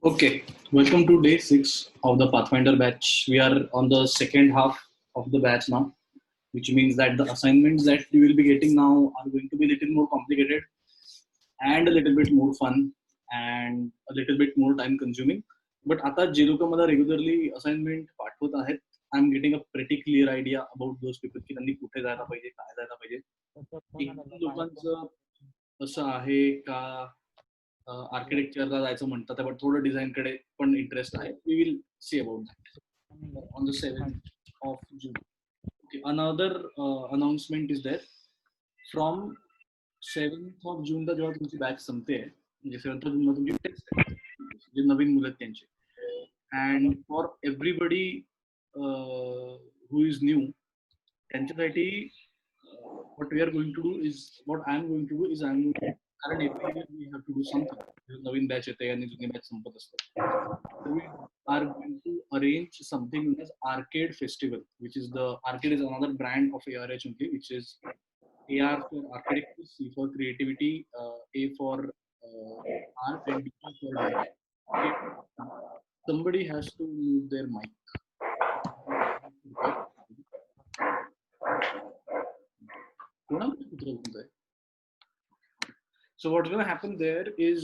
Okay, welcome to day 6 of the Pathfinder batch. We are on the second half of the batch now, which means that the assignments that we will be getting now are going to be a little more complicated and a little bit more fun and a little bit more time consuming. But आता जे लोक मला regularly assignment पाठवत आहेत, I am getting a pretty clear idea about those people की त्यांनी कुठे जायला पाहिजे, काय जायला पाहिजे. एक लोकांचं असं आहे का आर्किटेक्चरला जायचं म्हणतात पण थोडं डिझाईनकडे पण इंटरेस्ट आहे. We will see about that on the 7th of June. Okay, another announcement is there from 7th of June ला जेव्हा तुमची बॅच संपते म्हणजे 7th of June ला तुमची टेस्ट आहे जे नवीन मुलं आहेत त्यांचे. And for everybody who is new त्यांच्यासाठी what we are going to do is what I am going to do is I am going to कारण every year we have to do something. Naveen batch येते आणि जुनी batch Sampat असते. We are going to arrange something known as Arcade Festival, which is the Arcade is another brand of ARH only, which is AR for architecture, C for creativity, A for art, and D for design. Okay. Somebody has to mute their mic. So what's going to happen there is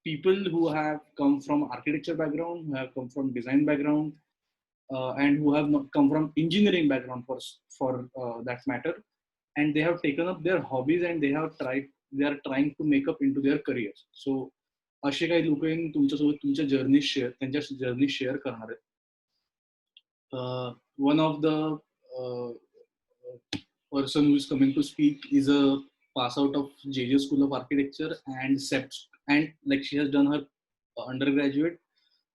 people who have come from architecture background, who have come from design background, and who have not come from engineering background for that matter, and they have taken up their hobbies and they are trying to make up into their careers. So असे काही लोक तुमच्यासोबत तुमच्या journey share त्यांच्या journey share करणार आहेत. One of the person who is coming to speak is a pass out of JJ School of Architecture and SEPT, and like she has done her undergraduate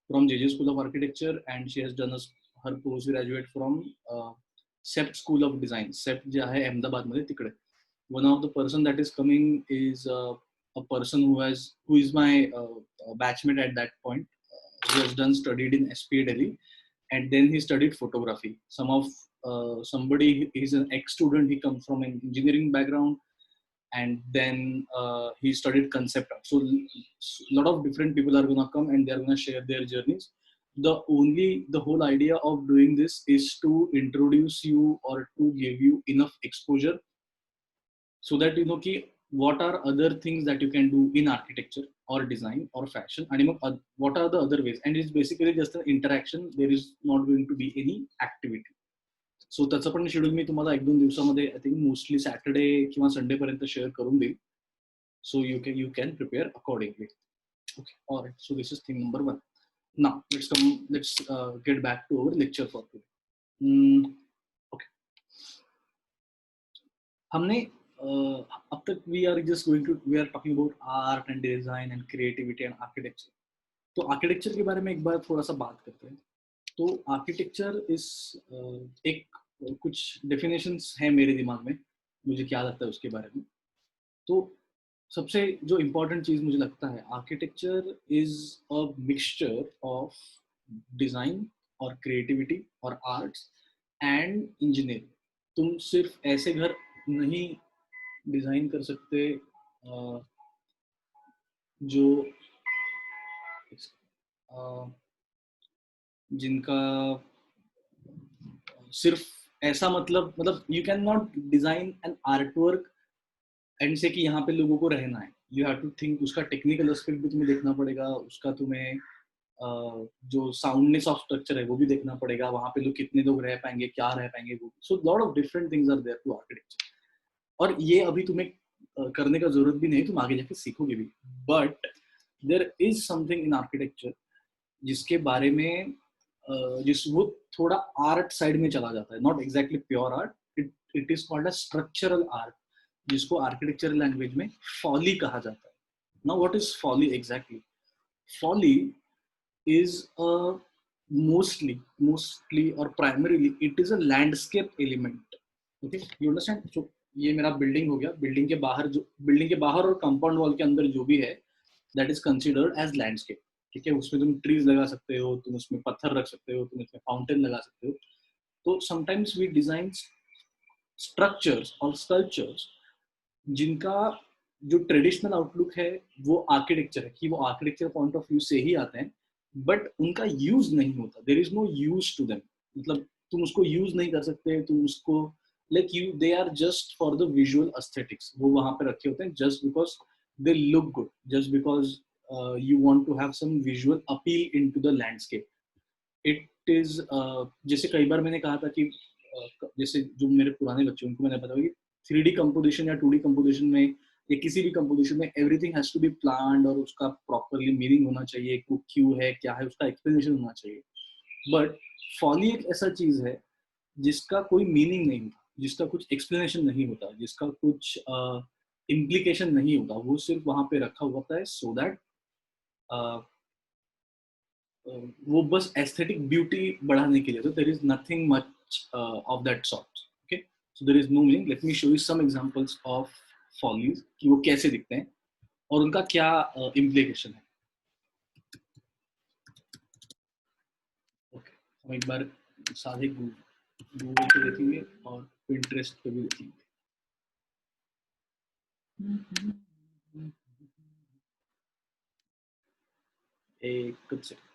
from JJ School of Architecture and she has done her postgraduate from SEPT School of Design. SEPT जे आहे अहमदाबाद मध्ये तिकडे. One of the person that is coming is a person who is my batchmate at that point. He has studied in SPA Delhi and then he studied photography. Somebody is an ex-student. He comes from an engineering background, and then he studied concept art. So a lot of different people are gonna come and they are gonna share their journeys. The whole idea of doing this is to introduce you or to give you enough exposure so that you know ki what are other things that you can do in architecture or design or fashion and what are the other ways, and it's basically just an interaction. There is not going to be any activity. सो त्याचं पण schedule मी तुम्हाला 1-2 दिवसामध्ये I think mostly Saturday किंवा Sunday पर्यंत share करून देईल. So you can prepare accordingly. Okay, alright. So this is thing number 1. Now let's get back to our lecture for today. Okay, हमने अब तक we are talking about art and design and creativity and architecture. तो architecture के बारे में एक बार थोड़ा सा बात करते हैं. तो आर्किटेक्चर इस एक कुछ डेफिनेशंस हैं मेरे दिमाग में, मुझे क्या लगता है उसके बारे में. तो सबसे जो इम्पोर्टेंट चीज मुझे लगता है, architecture is a mixture of design और क्रिएटिविटी और आर्ट्स एंड इंजीनियरिंग. तुम सिर्फ ऐसे घर नहीं डिजाइन कर सकते जो जिनका सिर्फ ऐसा मतलब you can not design an art work and से कि यहाँ पे लोगों को रहना है. यू हैव टू थिंक उसका टेक्निकल एस्पेक्ट भी तुम्हें देखना पड़ेगा, उसका तुम्हें जो साउंडनेस ऑफ स्ट्रक्चर है वो भी देखना पड़ेगा, वहाँ पे लोग कितने लोग रह पाएंगे, क्या रह पाएंगे. So lot of different things are there to architecture. और ये अभी तुम्हें करने का जरूरत भी नहीं, तुम आगे जाके सीखोगे भी. But there is something in architecture जिसके बारे में वो थोड़ा आर्ट साइड में चला जाता है. Not exactly pure art, it is called a structural art, जिसको आर्किटेक्चर लैंग्वेज में फॉली कहा जाता है. Now what is folly exactly? Folly is mostly और primarily it is a landscape element. Okay, you understand? So ये मेरा building हो गया. बिल्डिंग के बाहर और कंपाउंड वॉल के अंदर जो भी है that is considered as landscape. ठीक है, उसमें तुम ट्रीज लगा सकते हो, तुम उसमें पत्थर रख सकते हो, तुम उसमें फाउंटेन लगा सकते हो. तो समटाइम्स वी डिजाइन स्ट्रक्चर्स और स्कल्पचर्स जिनका जो ट्रेडिशनल आउटलुक है वो आर्किटेक्चर है कि वो आर्किटेक्चर पॉइंट ऑफ व्यू से ही आते हैं, बट उनका यूज नहीं होता, there is no use to them. मतलब तुम उसको यूज नहीं कर सकते, तुम उसको like you they are just for the visual aesthetics, वो वहां पे रखे होते हैं just because they look good, just because you want to have some visual appeal into the landscape. It is जैसे कई बार मैंने कहा था कि जैसे जो मेरे पुराने बच्चे उनको मैंने बताया कि 3D कंपोजिशन या 2D कंपोजिशन में या किसी भी कंपोजिशन में everything has to be planned और उसका प्रॉपरली मीनिंग होना चाहिए, वो क्यों है क्या है उसका एक्सप्लेनेशन होना चाहिए। बट फॉली एक ऐसा चीज है जिसका कोई मीनिंग नहीं होता, जिसका कुछ एक्सप्लेनेशन नहीं होता, जिसका कुछ इम्प्लीकेशन नहीं होता, वो सिर्फ वहां पे रखा हुआ होता है सो दैट वो बस एस्थेटिक ब्यूटी बढ़ाने के लिए। तो there is nothing much of that sort. Okay, so there is no meaning. Let me show you some examples of follies कि वो कैसे दिखते हैं और उनका क्या इम्प्लीकेशन है। ओके, हम एक बार सारे गूगल पे देखेंगे और पिंटरेस्ट पे भी देखेंगे। एक कुछ सेकंड।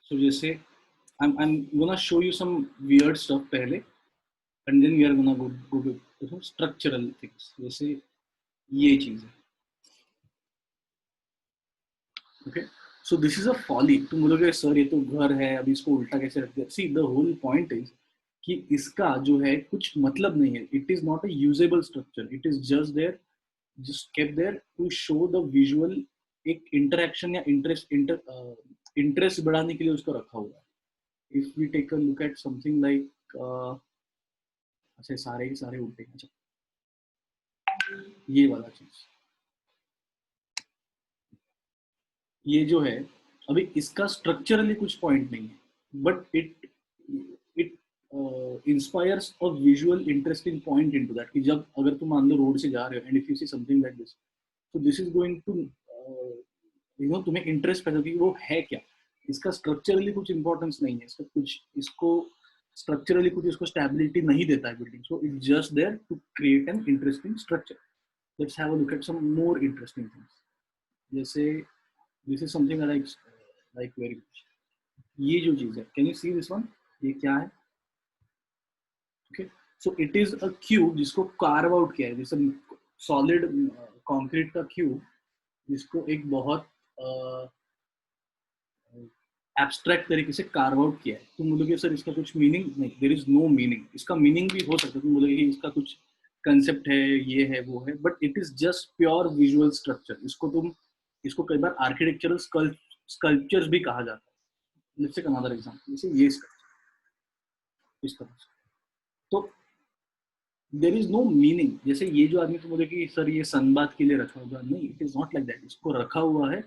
So जैसे I'm gonna show you some weird stuff पहले, and then we are gonna go to some structural things। जैसे ये चीज है। Okay, so this is a folly. तुम बोलोगे सर ये तो घर है, अभी इसको उल्टा कैसे रख दिया? सी द होल पॉइंट इज कि इसका जो है कुछ मतलब नहीं है। It is not a usable structure, it is just there, just kept there to show the visual, एक इंटरेक्शन या इंटरेस्ट बढ़ाने के लिए उसको रखा हुआ है। If we take a look at something like, ऐसे सारे के सारे उल्टे, अच्छा ये वाला चीज, ये जो है अभी इसका स्ट्रक्चरली कुछ पॉइंट नहीं है, but it it inspires a visual interesting point into that कि जब अगर तुम मान लो रोड से जा रहे हो and if you see something like this, तो this is going to you know तुम्हें इंटरेस्ट पैदा कि वो है क्या। इसका स्ट्रक्चरली कुछ इंपॉर्टेंस नहीं है, इसका कुछ इसको स्ट्रक्चरली कुछ इसको स्टेबिलिटी नहीं देता है building, so it's just there to create an interesting structure. Let's have a look at some more interesting things. जैसे this is something like very much, ये जो चीज है, can you see this one, ये क्या है? Okay, so it is a cube जिसको carve out किया है, जैसे सॉलिड कंक्रीट का क्यूब जिसको एक बहुत एब्स्ट्रैक्ट तरीके से कार्व आउट किया है। तुम बोलोगे सर इसका कुछ मीनिंग नहीं, देयर इज नो मीनिंग। इसका मीनिंग भी हो सकता है, तुम बोलोगे इसका कुछ कंसेप्ट है, ये है वो है, but it is just pure visual structure. इसको कई बार आर्किटेक्चरल स्कल्पचर्स भी कहा जाता है। लेट्स टेक अनदर एग्जांपल, जैसे ये इस तरह से। तो देर इज नो मीनिंग। जैसे ये जो आदमी, तो बोले कि सर ये सनबाथ के लिए रखा हुआ, नहीं, it is not like that. इसको रखा हुआ है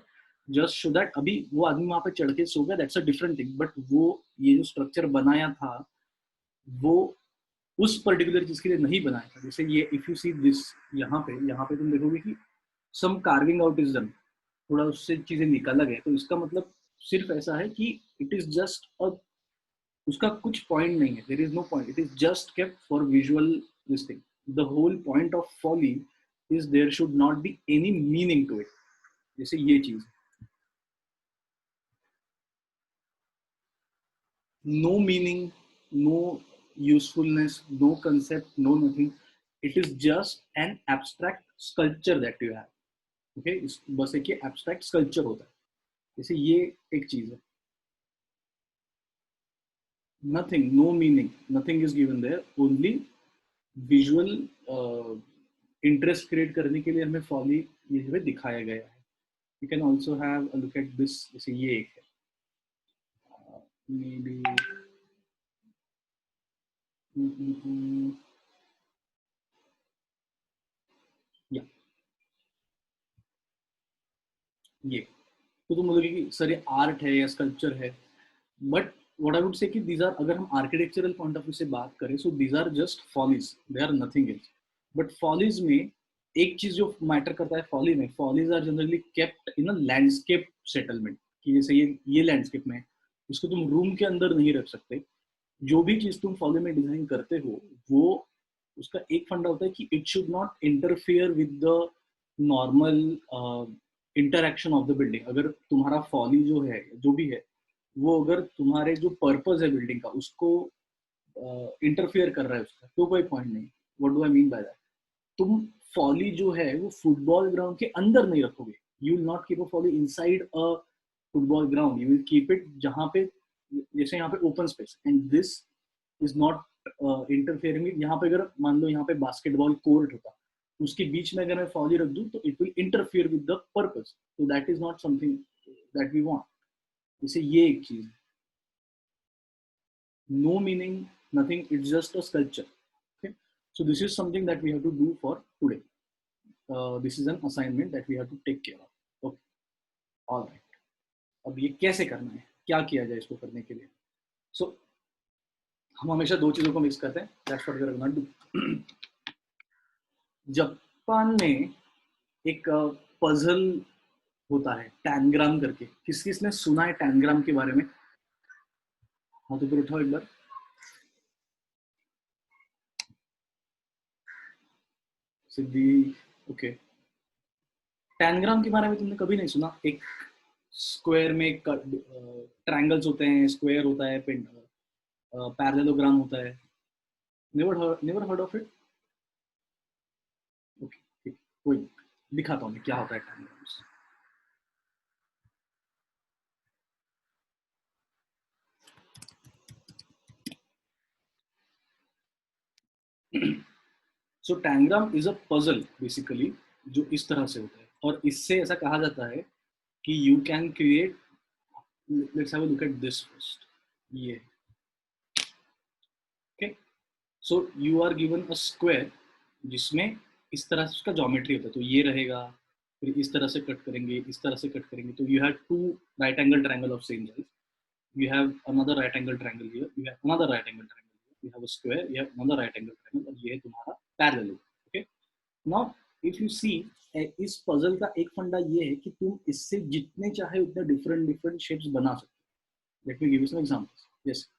जस्ट सो दैट अभी वो आदमी वहां पे चढ़ के सो गया, that's a different thing, but वो ये जो स्ट्रक्चर बनाया था वो उस पर्टिकुलर चीज के लिए नहीं बनाया था। जैसे ये इफ यू सी दिस, यहाँ पे तुम देखोगे कि सम कार्विंग आउट इज डन, थोड़ा उससे चीजें निकाला गया, तो इसका मतलब सिर्फ ऐसा है कि इट इज जस्ट अ, उसका कुछ पॉइंट नहीं है, there is no point, it is just kept for visual this thing. The whole point of folly is there should not be any meaning to it. जैसे ये चीज, no meaning, no usefulness, no concept, no nothing, it is just an abstract sculpture that you have. Okay, बस एक abstract sculpture होता है। जैसे ये एक चीज है, nothing, no meaning, nothing is given there, only visual interest create करने के लिए हमें फॉली ये जो है दिखाया गया है। You can also have a look at this, जैसे ये एक है, मे बी या ये, तो तुम बोलोगे कि सर ये आर्ट है या स्कल्पचर है, but what I would say कि these are, अगर हम architectural point of view से बात करें, so these are just follies, they are nothing else. But follies में एक चीज जो मैटर करता है folly में, follies are generally kept in a landscape settlement, कि जैसे ये लैंडस्केप में इसको तुम रूम के अंदर नहीं रख सकते. जो भी चीज तुम folly में डिजाइन करते हो, वो उसका एक फंडा होता है कि it should not interfere with the normal interaction of the building. अगर तुम्हारा folly जो है, जो भी है, वो अगर तुम्हारे जो पर्पस है बिल्डिंग का उसको इंटरफियर कर रहा है उसका, तो कोई पॉइंट नहीं. What do I mean by that? तुम फॉली जो है वो फुटबॉल ग्राउंड के अंदर नहीं रखोगे. You will not keep a folly inside a football ground. You will keep it जहाँ पे, जैसे यहाँ पे open space, and this is not interfering. यहाँ पे अगर मान लो यहाँ पे बास्केटबॉल कोर्ट होता, उसके बीच में अगर मैं फॉली रख दूं तो it will interfere with the purpose. तो that is not something that we want. जैसे ये एक चीज, no meaning, nothing, it's just a sculpture. Okay, so this is something that we have to do for today. This is an assignment that we have to take care of. Okay, all right. अब ये कैसे करना है, क्या किया जाए इसको करने के लिए? So हम हमेशा दो चीजों को मिक्स करते हैं. That's what we are gonna do. Japan में एक पजल होता है टैनग्राम करके. किसने सुना है टैनग्राम के बारे में? हाँ तो फिर उठाओ एक बार. सिद्धि. ओके, टैनग्राम के बारे में तुमने कभी नहीं सुना? एक स्क्वायर में ट्रायंगल्स होते हैं, स्क्वायर होता है, पैरेललोग्राम होता है. Never heard of it? Okay, ठीक, कोई दिखाता हूँ क्या होता है triangles. So tangram is a puzzle basically, जो इस तरह से होता है. और इससे ऐसा कहा जाता है कि you can create, let's have a look at this first. ये, okay, so you are given a square जिसमें इस तरह से उसका ज्योमेट्री होता है. तो ये रहेगा, फिर इस तरह से कट करेंगे, इस तरह से कट करेंगे. तो you have to right angle triangle of same size. You have another right angle triangle here, you have another right angle triangle here, you have a square, you have another right angle triangle, और ये है तुम्हारा parallel. okay, now if you see, इस puzzle का एक फंडा ये है कि तुम इससे जितने चाहे उतने डिफरेंट डिफरेंट शेप्स बना सकते हो. Let me give you some examples. Yes,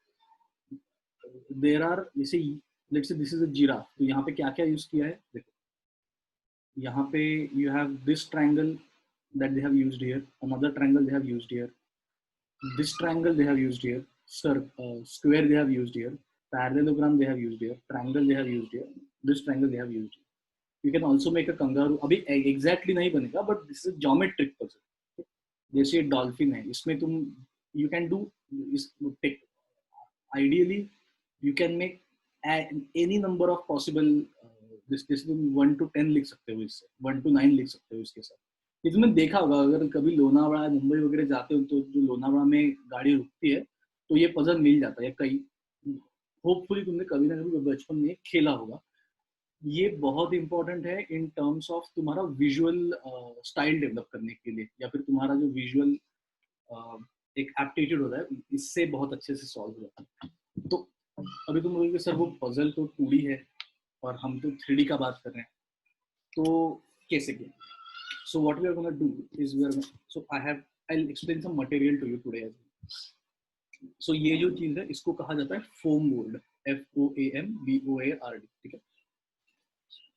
there are, जैसे let's say this is a giraffe. तो यहाँ पे क्या क्या यूज किया है देखो. यहाँ पे you have this triangle that they have used here, another triangle they have used here, this triangle they have used here, square they have used here, parallelogram they have used here, triangle they have used here, this triangle they have used here. You can also make a kangaroo. अभी exactly नहीं बनेगा, but this is a geometric puzzle. जैसे dolphin है, इसमें तुम you can do इस ideally you can make any number of possible this तुम 1 to 10 लिख सकते हो, इससे 1 to 9 लिख सकते हो इसके साथ. ये तुमने देखा होगा अगर कभी लोनावाड़ा मुंबई वगैरह जाते हो, तो जो लोनावाड़ा में गाड़ी रुकती है तो ये पजल मिल जाता है कहीं. होपफुली तुमने कभी ना कभी बचपन में खेला होगा. ये बहुत इंपॉर्टेंट है इन टर्म्स ऑफ तुम्हारा विजुअल स्टाइल डेवलप करने के लिए, या फिर तुम्हारा जो विजुअल एक एप्टीट्यूड होता है, इससे बहुत अच्छे से सॉल्व हो जाता है. तो अभी तुम बोलोगे सर वो पजल तो 2D है और हम तो 3D का बात कर रहे हैं, तो कैसे किया? So what we are going to do is so I'll explain some material to you today as well. So ये जो चीज है इसको कहा जाता है foam board, FOAMBOARD. ठीक है,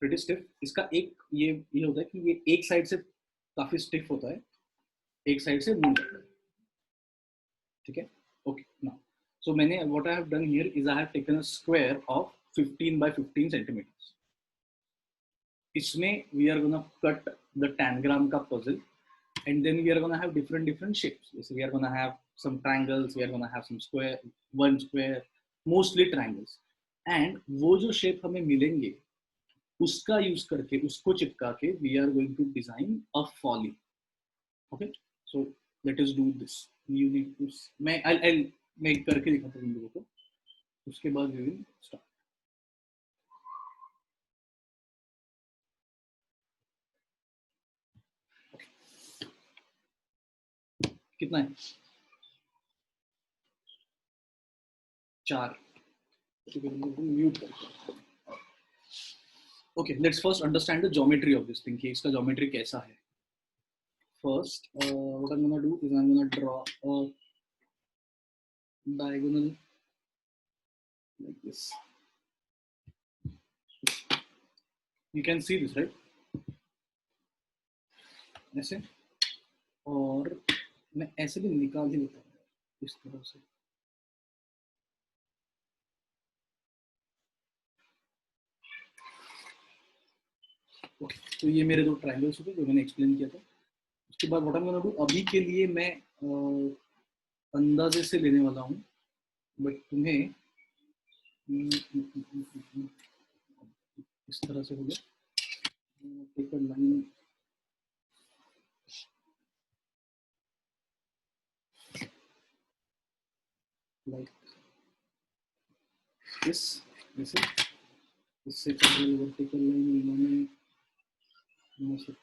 pretty stiff. इसका एक ये होता है कि ये एक साइड से काफी स्टिफ होता है, एक साइड से मूव करता है. ठीक है, ओके. नाउ so मैंने what I have done here is I have taken a square of 15 by 15 centimeters. इसमें we are gonna cut the tangram का puzzle, and then we are gonna have different shapes. So we are gonna have some triangles, we are gonna have some square, one square, mostly triangles. And वो जो shape हमें मिलेंगे उसका use करके, उसको चिपका के we are going to design a folly. Okay, so let us do this. You need to, I'll make करके दिखाता हूँ तुम लोगों को, उसके बाद we will start. कितना है? 4 म्यूट करते हैं। Okay, let's first understand the geometry of this thing कि इसका ज्योमेट्री कैसा है। First what I am gonna do is I am gonna draw a diagonal like this. You can see this, right? ऐसे, और मैं ऐसे भी निकाल ही लेता हूँ इस तरह से। ओके, तो ये मेरे दो ट्रायंगल्स होते जो मैंने एक्सप्लेन किया था। उसके बाद what I am gonna do, अभी के लिए मैं अंदाजे से लेने वाला हूँ, बट तुम्हें इस तरह से हो गया। Take a line like this, जैसे इससे पैरेलल वर्टिकल लाइन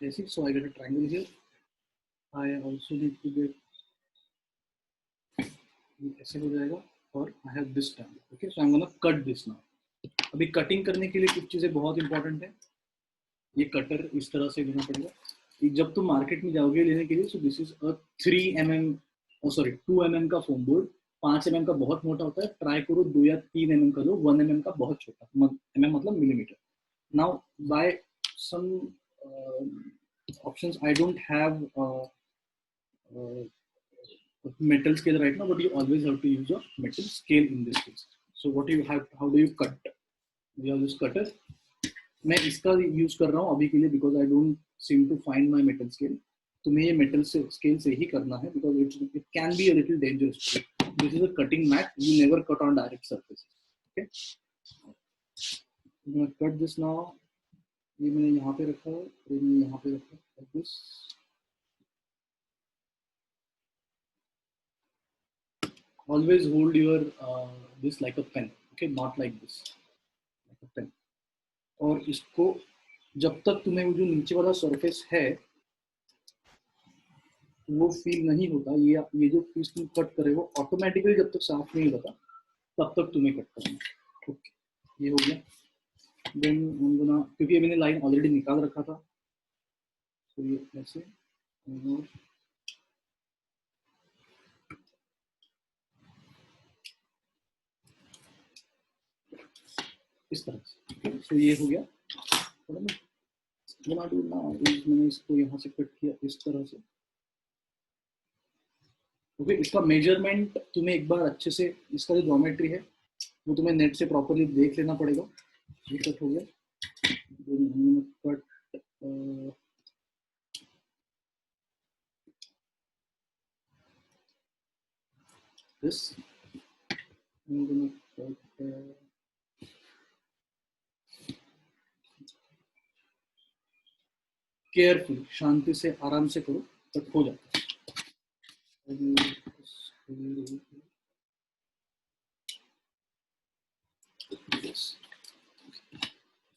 ऐसे, so I get a triangle here. I also need to get, ऐसे हो जाएगा, और I have this term. Okay, so I am gonna cut this now. अभी cutting करने के लिए कुछ चीजें बहुत इंपॉर्टेंट है। ये कटर इस तरह से लेना पड़ेगा जब तुम मार्केट में जाओगे लेने के लिए। सो this is a 3 mm, sorry 2 mm का फोम बोर्ड। 5 mm का बहुत मोटा होता है, ट्राई करो 2 या 3 mm का लो। 1 mm का बहुत छोटा, mm मतलब millimetre. Now by some options I don't have metal scale right now, but you always have to use a metal scale in this case. So what do you have, how do you cut? You have this cutter. मैं इसका use कर रहा हूँ अभी के लिए because I don't seem to find my metal scale. तुम्हें ये मेटल स्केल से ही करना है because it can be a little dangerous. This is a cutting mat, you never cut on direct surface. Okay, cut this now. ये मैंने यहाँ पे रखा है, ये मैंने यहाँ पे रखा है this. Always hold your this like a pen, okay, not like this, like a pen. और इसको जब तक तुम्हें वो जो नीचे वाला सरफेस है वो फील नहीं होता, ये जो पीस तुम कट करे वो ऑटोमेटिकली जब तक साफ नहीं होता तब तक तुम्हें कट करना है। ओके, ये हो गया। देन क्योंकि ये मैंने लाइन ऑलरेडी निकाल रखा था, तो ये ऐसे इस तरह से। तो ये हो गया। मैंने इसको यहाँ से कट किया इस तरह से। ओके, इसका मेजरमेंट तुम्हें एक बार अच्छे से, इसका जो ज्योमेट्री है वो तुम्हें नेट से प्रॉपर्ली देख लेना पड़ेगा। ये कट हो गया। कट दिस, केयरफुल, शांति से आराम से करो, कट हो जाता है।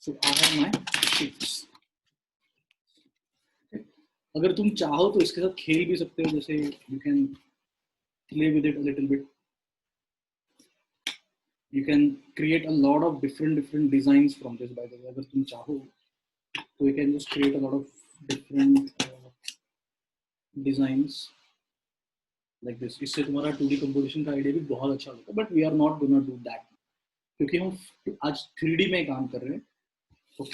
So I have my shapes. अगर तुम चाहो तो इसके साथ खेल भी सकते हो, जैसे you can play with it a little bit. You can create a lot of different designs from this, by the way. अगर तुम चाहो तो you can just create a lot of different designs like this. इससे तुम्हारा 2D composition का idea भी बहुत अच्छा होता है, but we are not gonna do that क्योंकि हम आज 3D में काम कर रहे हैं। तो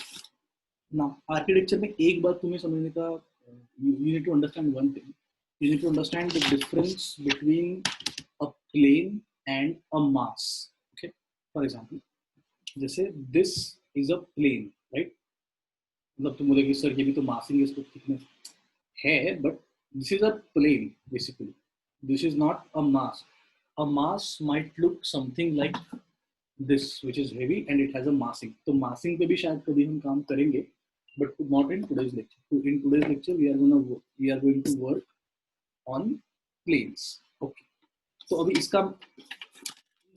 ना आर्किटेक्चर में एक बात तुम्हें समझने का, you need to understand one thing. You need to understand the difference between a plane and a mass. Okay, for example, जैसे this is a plane, right? मतलब तुम बोलोगे सर ये भी तो मासिंग इसको थिकनेस है, but this is a plane basically. This is not a mass. A mass might look something like this, which is heavy and it has a massing. तो massing पे भी शायद कभी हम काम करेंगे, but not in today's lecture. So in today's lecture we are going to work on planes. Okay. तो अभी इसका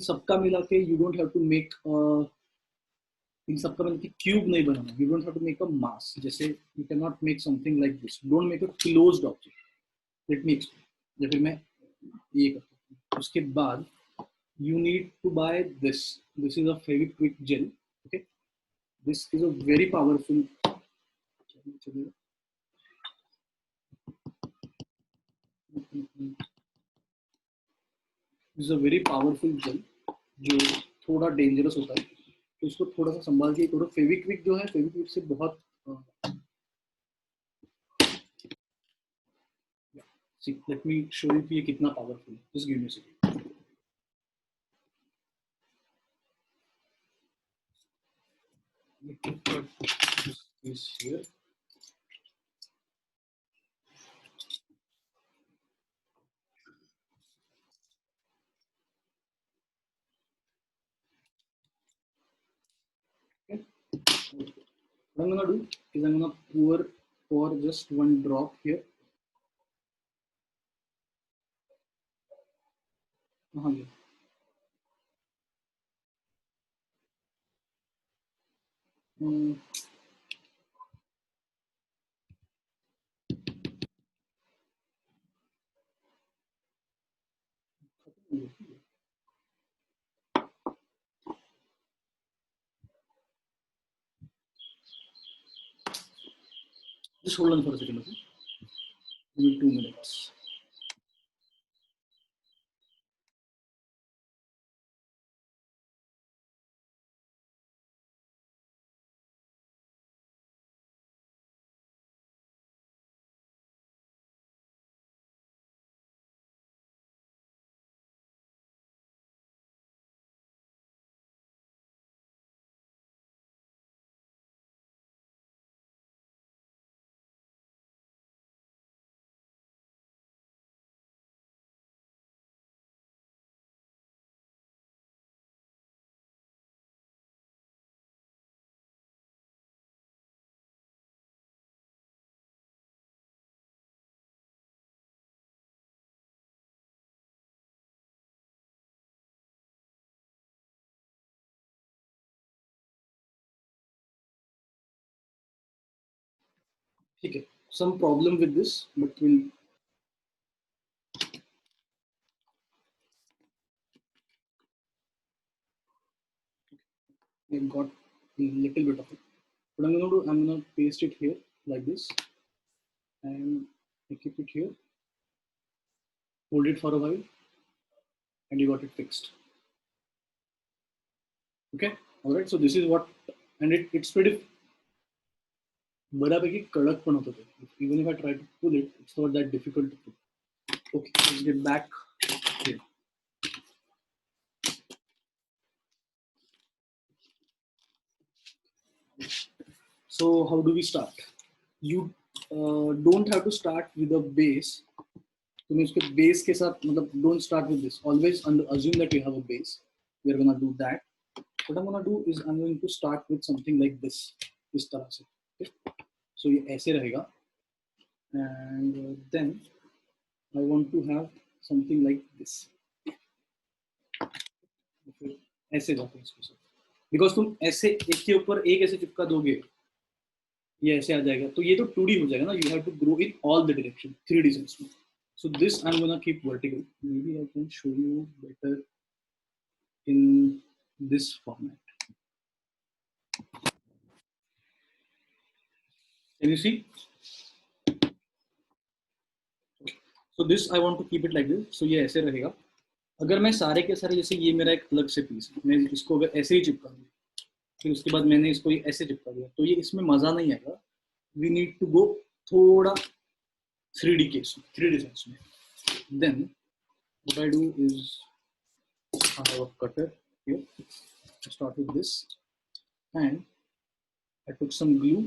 सबका मिला के you don't have to make इन सबका मिला के क्यूब नहीं बनाना. You don't have to make a mass. जैसे you cannot make something like this. Don't make a closed object. Let me explain. या फिर मैं ये करता हूँ. उसके बाद you need to buy this. This is a Fevikwik gel. Okay, this is a very powerful. This is a very powerful gel जो थोड़ा डेंजरस होता है, तो इसको थोड़ा सा संभाल के करो. फेविक्विक जो है, फेविक्विक से बहुत सी लेट मी शो यू कि ये कितना पावरफुल है. Just give me a second. This here. Okay. What I'm gonna do is I'm gonna pour just one drop here. हाँ जी. Just hold on for a second, okay? Give me 2 minutes. ठीक है. Some problem with this, but we'll. I got a little bit of it. What I'm gonna do, I'm gonna paste it here like this, and I keep it here. Hold it for a while, and you got it fixed. Okay. All right. So this is what, and it's pretty बरापैकी कड़क पण होतं ते. Even if I try to pull it, it's not that difficult to pull. Okay. Let's get back here. So how do we start? You don't have to start with a base. तुम्हें उसके base के साथ मतलब don't start with this. Always assume that you have a base. We are gonna do that. What I'm gonna do is I'm going to start with something like this. इस तरह से. Okay? So ये ऐसे रहेगा. And then I want to have something like this. ऐसे जाते हैं इसके साथ. Because तुम ऐसे एक के ऊपर एक ऐसे चिपका दोगे, ये ऐसे आ जाएगा, तो ये तो 2D हो जाएगा ना. You have to grow in all the direction, 3D sense में. So this I'm gonna keep vertical. Maybe I can show you better in this format. Can you see? So this I want to keep it like this. So ये ऐसे रहेगा. अगर मैं सारे के सारे, जैसे ये मेरा एक अलग से पीस है, मैं इसको अगर ऐसे ही चिपका दूँ, फिर उसके बाद मैंने इसको ऐसे चिपका दिया, तो ये इसमें मजा नहीं आएगा. वी नीड टू गो थोड़ा 3D केस, 3D सेंस में. Then what I do is I have a cutter here. I start with this and I took some glue.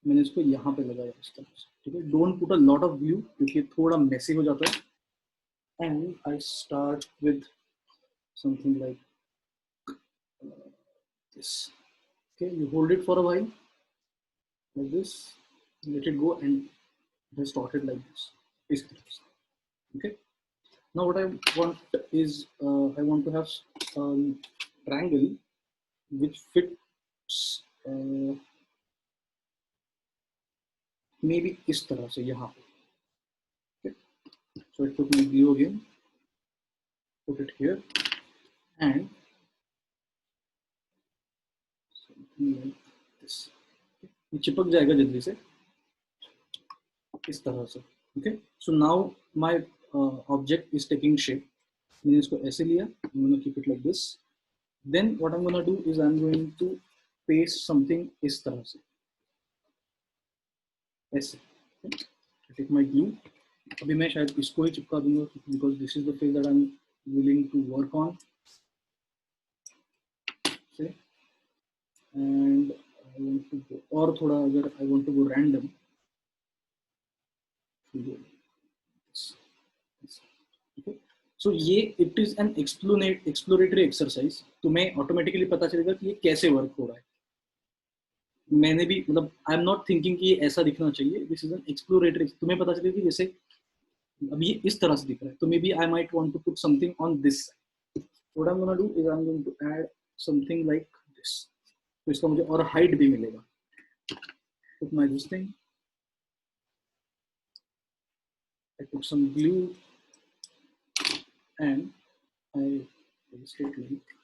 मैंने इसको यहाँ पे लगाया इस तरह से. ठीक है. Don't put a lot of glue क्योंकि थोड़ा messy हो जाता है. And I start with something like this. Okay, you hold it for a while like this, let it go, and I started like this. Okay. Now what I want is I want to have triangle which fits maybe इस तरह से यहाँ पे. Okay. So I took my glue again, put it here, and ये चिपक जाएगा जल्दी से इस तरह से. Okay, so now my object is taking shape. मैंने इसको ऐसे लिया, I'm going to keep it like this. Then what I'm going to do is I'm going to paste something इस तरह से ऐसे. Take my glue. अभी मैं शायद इसको ही चिपका दूंगा because this is the phase that I am willing to work on. Say and I want to go और थोड़ा, अगर I want to go random, so ये it is an exploratory exercise. तुम्हें ऑटोमेटिकली पता चलेगा कि ये कैसे वर्क हो रहा है. मैंने भी मतलब आई एम नॉट थिंकिंग कि ये ऐसा दिखना चाहिए. This is an exploratory. तुम्हें पता चलेगा कि जैसे अब ये इस तरह से दिख रहा है, तो maybe I might want to put something on this side. What I am gonna do is I am going to add something like this. तो इसका मुझे और हाइट भी मिलेगा. Put my this thing. I put some glue and I paste it like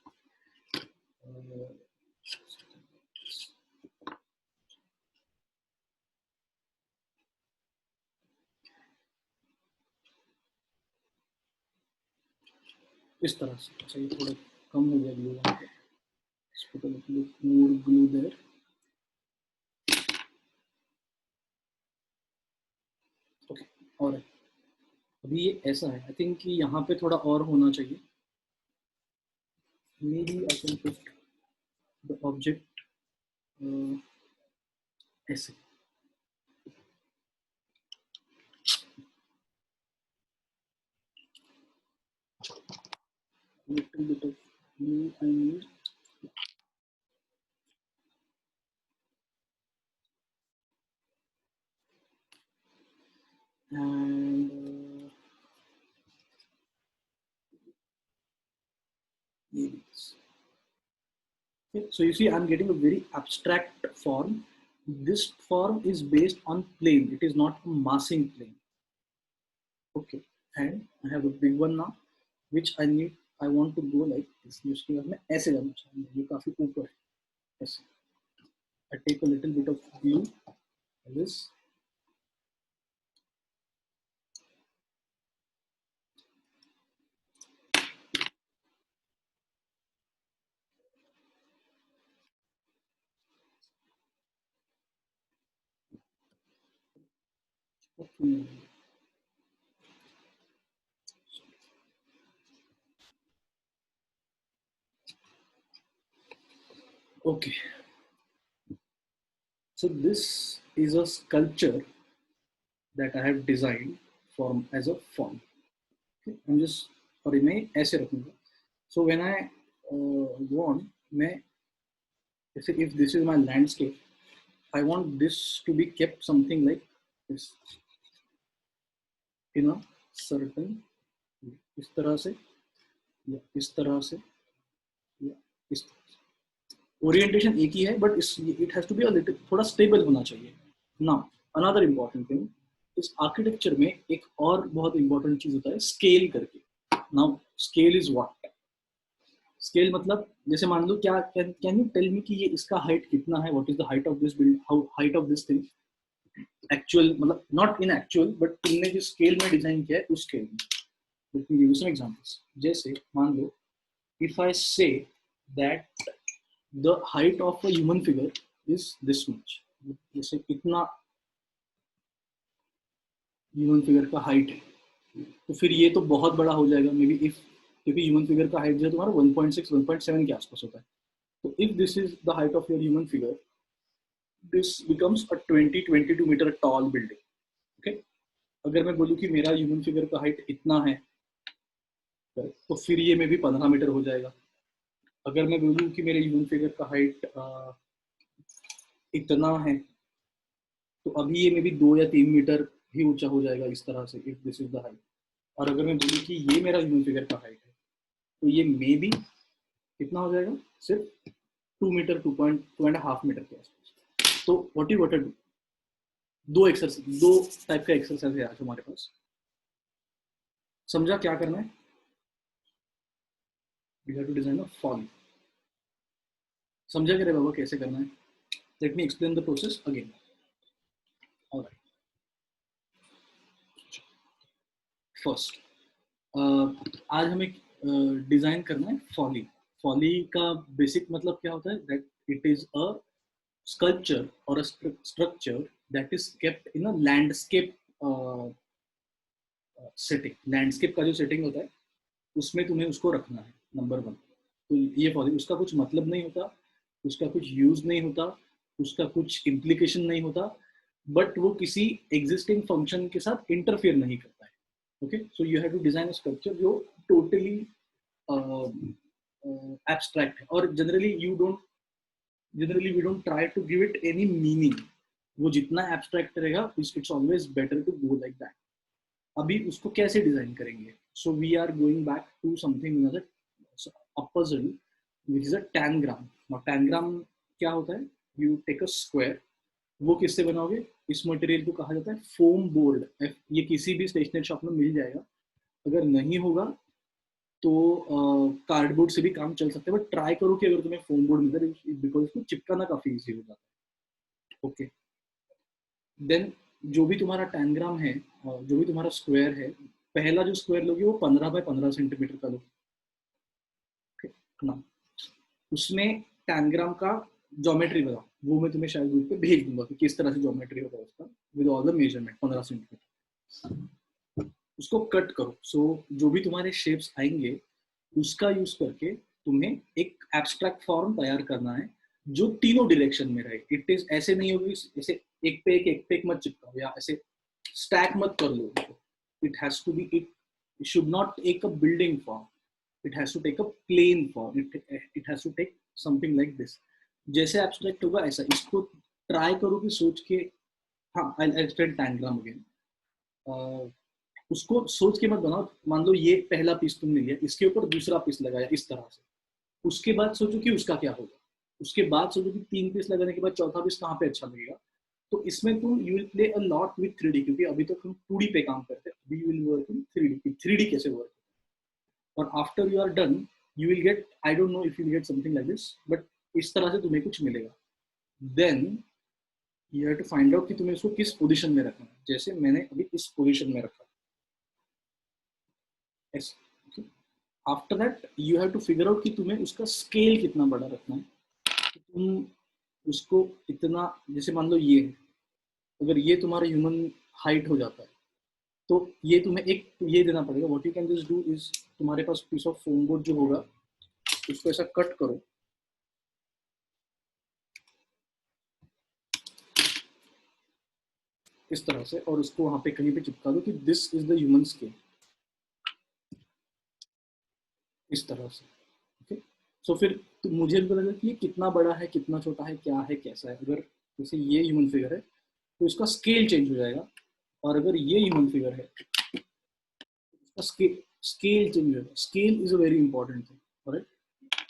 इस तरह से. अच्छा, ये थोड़ा कम हो गया glue. Let's put a little bit more glue there. Okay, और अभी ये ऐसा है. आई थिंक कि यहाँ पे थोड़ा और होना चाहिए. Maybe I can put the object ऐसे. Little bit of glue I need. And maybe this. Okay, so you see I'm getting a very abstract form. This form is based on plane. It is not a massing plane. Okay, and I have a big one now, which I want to go like this. उसके बाद मैं ऐसे जाना चाहूँगा. ये काफी ऊपर है. ऐसे. I take a little bit of glue. This. Okay. So this is a sculpture that I have designed form as a form. Okay. I'm just और मैं ऐसे रखूँगा. So when I want, मैं if this is my landscape, I want this to be kept something like this in a certain इस तरह से या इस तरह से या इस तरह से. ओरिएंटेशन एक ही है but it has to be a little थोड़ा स्टेबल होना चाहिए. नाउ अनदर इंपॉर्टेंट थिंग, इस आर्किटेक्चर में एक और बहुत इंपॉर्टेंट चीज होता है स्केल करके. Now scale is what? Scale मतलब जैसे मान लो क्या कैन यू टेल मी कि ये इसका हाइट कितना है? What is the height of this build, how height of this thing actual, मतलब नॉट इन एक्चुअल बट तुमने जिस स्केल में डिजाइन किया है उस स्केल में. Let me give you some examples. जैसे मान लो if I say that the height of a human figure is this much. जैसे इतना ह्यूमन फिगर का हाइट है, तो फिर ये तो बहुत बड़ा हो जाएगा मे बी. इफ क्योंकि ह्यूमन फिगर का हाइट जो है तुम्हारा 1.6 1.7 के आसपास होता है. तो if this is the height of your human figure, this becomes a 20-22 metre tall building. Okay, अगर मैं बोलूँ कि मेरा ह्यूमन फिगर का हाइट इतना है, तो फिर ये मे बी 15 मीटर हो जाएगा. अगर मैं बोलूँ कि मेरे ह्यूमन फिगर का हाइट इतना है, तो अभी ये मे बी 2 या 3 मीटर भी ऊंचा हो जाएगा इस तरह से. If this is the height. और अगर मैं बोलूँ कि ये मेरा ह्यूमन फिगर का हाइट है, तो ये मे बी कितना हो जाएगा? सिर्फ 2 मीटर 2.5 मीटर के आसपास. तो व्हाट यू डू, दो टाइप का एक्सरसाइज है आज हमारे पास. समझा क्या करना है? We have to design a folly. समझा क्या रे बाबा कैसे करना है? Let me explain the process again. Alright, first आज हमें डिजाइन करना है फॉली। फॉली का बेसिक मतलब क्या होता है? That it is a sculpture और a structure that is kept in a landscape setting. Landscape का जो सेटिंग होता है उसमें तुम्हें उसको रखना है, नंबर वन। तो ये फॉली, उसका कुछ मतलब नहीं होता, उसका कुछ यूज नहीं होता, उसका कुछ इम्प्लीकेशन नहीं होता, बट वो किसी एग्जिस्टिंग फंक्शन के साथ इंटरफेयर नहीं करता है। Okay, so you have to design a structure जो टोटली एब्स्ट्रैक्ट है, और generally we don't try to give it any meaning. वो जितना एब्स्ट्रैक्ट रहेगा, it's always better to go like that. अभी उसको कैसे डिजाइन करेंगे? So we are going back to something a puzzle which is a tangram. Now tangram क्या होता है? You take a square. वो किससे बनाओगे? इस मटेरियल को कहा जाता है फोम बोर्ड। ये किसी भी स्टेशनरी शॉप में मिल जाएगा। अगर नहीं होगा तो कार्डबोर्ड से भी काम चल सकता है, बट ट्राई करो कि अगर तुम्हें फोम बोर्ड मिल जाए, बिकॉज इसको चिपकाना काफी इजी हो जाता है। ओके, देन जो भी तुम्हारा टैनग्राम है, जो भी तुम्हारा स्क्वायर है, पहला जो स्क्वायर लोगे वो 15 बाय 15 सेंटीमीटर का लो। ना, उसमें टैनग्राम का ज्योमेट्री बताओ, वो मैं तुम्हें शायद ग्रुप पे भेज दूंगा कि किस तरह से ज्योमेट्री होगा उसका, with all the measurement 15 centimetre. उसको कट करो। सो जो भी तुम्हारे शेप्स आएंगे उसका यूज करके तुम्हें एक एब्स्ट्रैक्ट फॉर्म तैयार करना है जो तीनों डायरेक्शन में रहे। इट इज ऐसे नहीं होगी ऐसे एक पे एक मत चिपकाओ या ऐसे स्टैक मत कर लो। It has to be, it should not take a building form, it has to take a plane form, it has to take something like this. जैसे एब्स्ट्रैक्ट होगा ऐसा इसको ट्राई करो कि सोच के। हाँ, आई एक्सप्लेन टैनग्राम अगेन। उसको सोच के मत बनाओ। मान लो ये पहला पीस तुमने लिया, इसके ऊपर दूसरा पीस लगाया इस तरह से, उसके बाद सोचो कि उसका क्या होगा। उसके बाद सोचो कि 3 पीस लगाने के बाद चौथा पीस कहाँ पे अच्छा लगेगा। तो इसमें तुम you will play a lot with 3D, क्योंकि अभी तक हम 2D पे काम करते हैं, अभी you will work in 3D। 3D कैसे वर्क, और after you are done you will get, I don't know if you get something like this, but इस तरह से तुम्हें कुछ मिलेगा। Then you have to find out कि तुम्हें इसको किस पोजीशन में रखना है। जैसे मैंने अभी इस पोजीशन में रखा, ऐसे। After that you have to figure out कि तुम्हें उसका स्केल कितना बड़ा रखना है। तो तुम उसको इतना, जैसे मान लो ये है, अगर ये तुम्हारा ह्यूमन हाइट हो जाता है तो ये तुम्हें एक ये देना पड़ेगा। What you can just do is, तुम्हारे पास पीस ऑफ फोम बोर्ड जो होगा उसको ऐसा कट करो इस तरह से, और उसको वहां पे कहीं पे चिपका दो कि this is the human scale, इस तरह से। ओके, सो फिर तो मुझे भी पता चला कि ये कितना बड़ा है, कितना छोटा है, क्या है, कैसा है। अगर जैसे ये ह्यूमन फिगर है तो इसका स्केल चेंज हो जाएगा, और अगर ये ह्यूमन फिगर है तो स्केल चेंज हो जाएगा। Scale is a very important thing. Alright,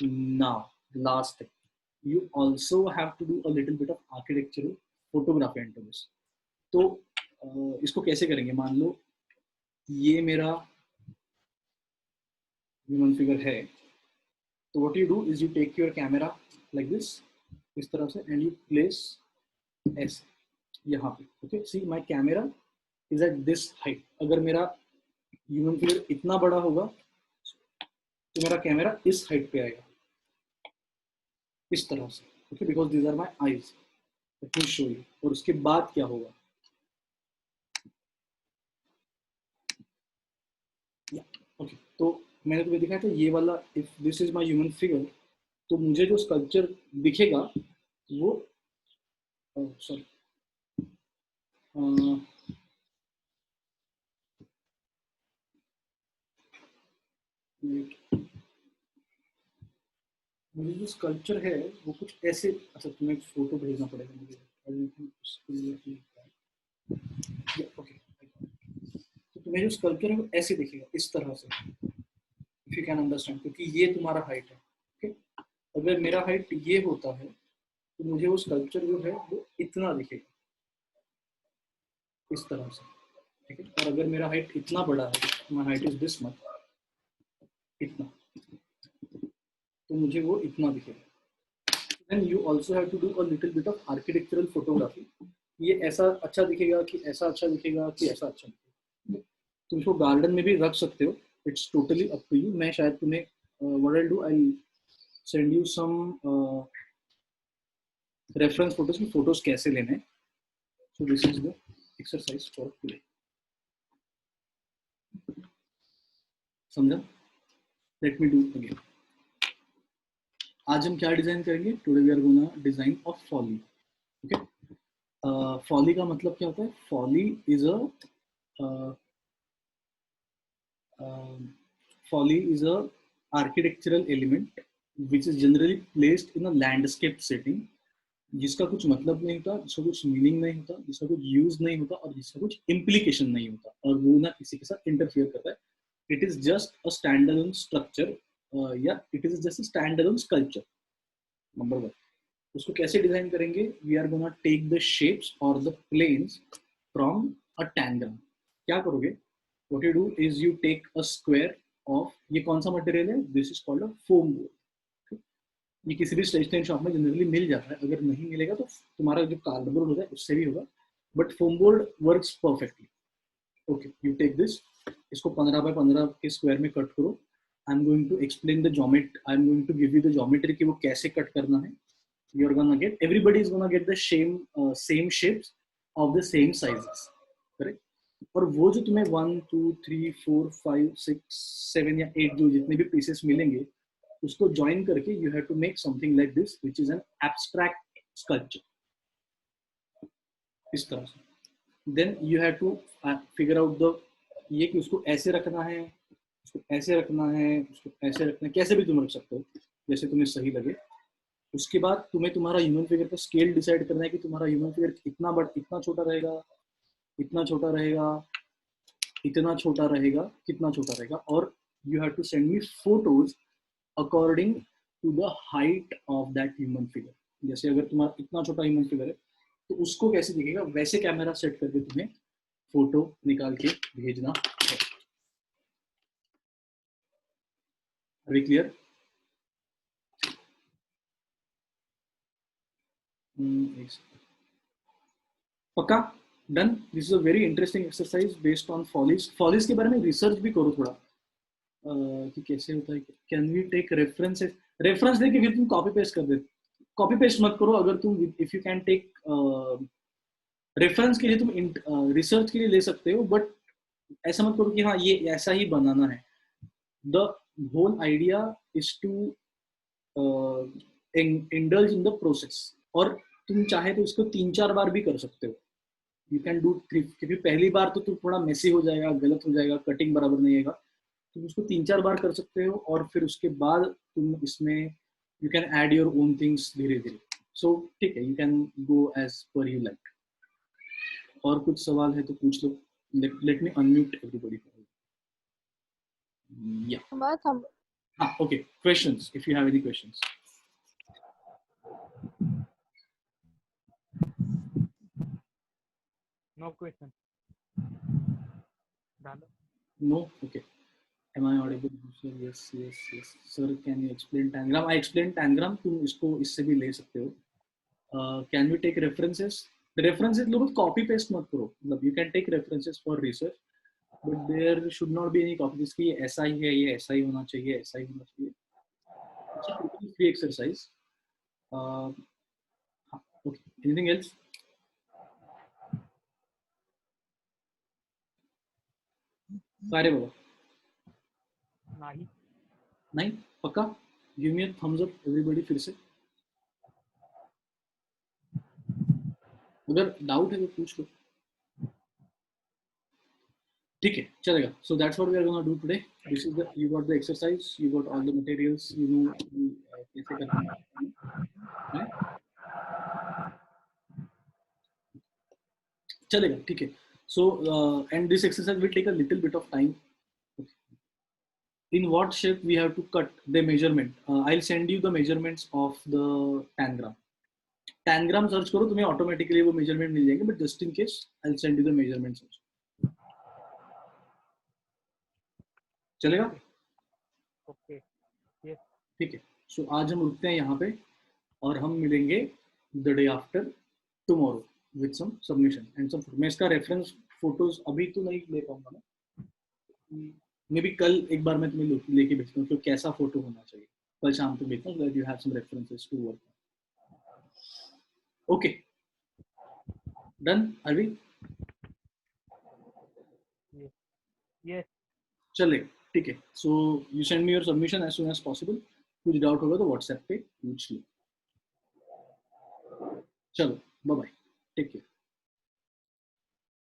now last thing, you also have to do a little bit of architectural photography into this। तो इसको कैसे करेंगे? मान लो ये मेरा ह्यूमन फिगर है, तो what you do is you take your camera like this, इस तरह से, एंड यू प्लेस ऐसे यहाँ पे। Okay, see my camera is at this height. अगर मेरा ह्यूमन फिगर इतना बड़ा होगा तो मेरा कैमरा इस हाइट पे आएगा, इस तरह से। Okay, because these are my eyes. Let me show you. और उसके बाद क्या होगा, ओके, तो मैंने तुम्हें दिखाया था ये वाला, if this is my human figure, तो मुझे जो स्कल्पचर दिखेगा वो, सॉरी, मुझे जो स्कल्पचर है वो कुछ ऐसे, अच्छा तुम्हें फोटो भेजना पड़ेगा मुझे। ओके, तो तुम्हें जो स्कल्पचर है वो ऐसे दिखेगा, इस तरह से, इफ यू कैन अंडरस्टैंड, क्योंकि ये तुम्हारा हाइट है। ओके, अगर मेरा हाइट ये होता है तो मुझे वो स्कल्पचर जो है वो इतना दिखेगा, इस तरह से। ठीक है, और अगर मेरा हाइट इतना बड़ा है, my height is this much, इतना, तो मुझे वो इतना दिखेगा। Then you also have to do a little bit of architectural photography. ये ऐसा अच्छा दिखेगा कि ऐसा अच्छा दिखेगा कि ऐसा अच्छा दिखेगा। तुम इसको गार्डन में भी रख सकते हो, it's totally up to you. मैं शायद तुम्हें what I do, I send you some reference photos की फोटोज कैसे लेने। So this is the exercise for today. समझा? Let me do again. आज हम क्या डिजाइन करेंगे? Today we are gonna design of folly. Okay, folly का मतलब क्या होता है? Folly is a folly is a architectural element which is generally placed in a landscape setting, जिसका कुछ मतलब नहीं होता, जिसका कुछ मीनिंग नहीं होता, जिसका कुछ यूज नहीं होता और जिसका कुछ इम्प्लीकेशन नहीं होता, और वो ना किसी के साथ इंटरफियर करता है। It is just a stand alone structure, या it is just a stand alone sculpture. Number one, उसको कैसे डिजाइन करेंगे? We are gonna take the shapes और the planes from a tangram. क्या करोगे? What you do is you take a square of, ये कौन सा मटेरियल है? This is called a foam board. ये किसी भी स्टेशनरी शॉप में जनरली मिल जाता है, अगर नहीं मिलेगा तो तुम्हारा जो कार्डबोर्ड होता है उससे भी होगा, but foam board works perfectly. Okay, you take this, इसको 15 बाय 15 के स्क्वायर में कट करो। I am going to explain the geometry, I am going to give you the geometry कि वो कैसे कट करना है। You're gonna get, everybody is gonna get the same shapes of the same sizes, correct? और वो जो तुम्हें 1 2 3 4 5 6 7 या 8 जो जितने भी पीसेस मिलेंगे, उसको ज्वाइन करके you have to make something like this which is an abstract sculpture, इस तरह से। Then you have to figure out the, ये कि उसको ऐसे रखना है, उसको ऐसे रखना है, उसको ऐसे रखना है, कैसे भी तुम रख सकते हो जैसे तुम्हें सही लगे। उसके बाद तुम्हें तुम्हारा ह्यूमन फिगर का स्केल डिसाइड करना है कि तुम्हारा ह्यूमन फिगर इतना बड़ा, इतना छोटा रहेगा, इतना छोटा रहेगा, इतना छोटा रहेगा, कितना छोटा रहेगा। और you have to send me photos according to the height of that human figure. जैसे अगर तुम्हारा इतना छोटा ह्यूमन फिगर है तो उसको कैसे दिखेगा, वैसे कैमरा सेट करके तुम्हें फोटो निकाल के भेजना है। क्लियर? पक्का? Done. This is a very interesting exercise based on follies. Follies के बारे में रिसर्च भी करो थोड़ा, कि कैसे होता है। Can we take references? Reference देके फिर तुम कॉपी पेस्ट कर दे। कॉपी पेस्ट मत करो। अगर तुम, if you can take reference के लिए तुम रिसर्च के लिए ले सकते हो, बट ऐसा मत करो कि हाँ ये ऐसा ही बनाना है। The whole idea is to indulge in the process. और तुम चाहे तो इसको 3-4 बार भी कर सकते हो। यू कैन डू, क्योंकि पहली बार तो तुम थोड़ा मेसी हो जाएगा, गलत हो जाएगा, कटिंग बराबर नहीं आएगा। तुम उसको 3-4 बार कर सकते हो और फिर उसके बाद तुम इसमें you can add your own things धीरे धीरे। सो ठीक है, you can go as per you like. और कुछ सवाल है तो पूछ लो। Let me unmute everybody. या बस हम हाँ, okay, questions if you have any questions. No question. No? Okay. Am I audible? Sir, yes, yes, yes. Sir, can you explain tangram? I explained tangram. तुम इसको इससे भी ले सकते हो. Can we take references? The references लोग copy paste मत करो. मतलब you can take references for research, but there should not be any copy. जिसकी ये ऐसा ही है, ये ऐसा ही होना चाहिए, ऐसा ही होना चाहिए. It's a totally free exercise. Uh, okay. Anything else? अरे बाबा नहीं नहीं पक्का? Give me a thumbs up everybody फिर से। अगर डाउट है तो पूछ लो। ठीक है, चलेगा। So that's what we are gonna do today. This is the, you got the exercise, you got all the materials, you know कैसे करना है। चलेगा, ठीक है। So and this exercise will take a little bit of time. In what shape we have to cut the measurement? I'll send you the measurements of the tangram. Tangram search करो, तुम्हें automatically वो measurement मिल जाएंगे, but just in case I will send you the measurements. चलेगा? Okay. Yes. ठीक है। सो आज हम रुकते हैं यहाँ पे और हम मिलेंगे the day after tomorrow with some submission and some. मैं इसका रेफरेंस फोटोज अभी तो नहीं ले पाऊंगा ना, मे बी कल एक बार मैं तुम्हें लेके भेजता हूँ कि कैसा फोटो होना चाहिए, कल शाम को भेजता हूँ, that you have some references to work. Okay, done Aarvi? Yes. चले, ठीक है। So you send me your submission as soon as possible. कुछ डाउट होगा तो व्हाट्सएप पे पूछ लो। चलो, बाय बाय, टेक केयर।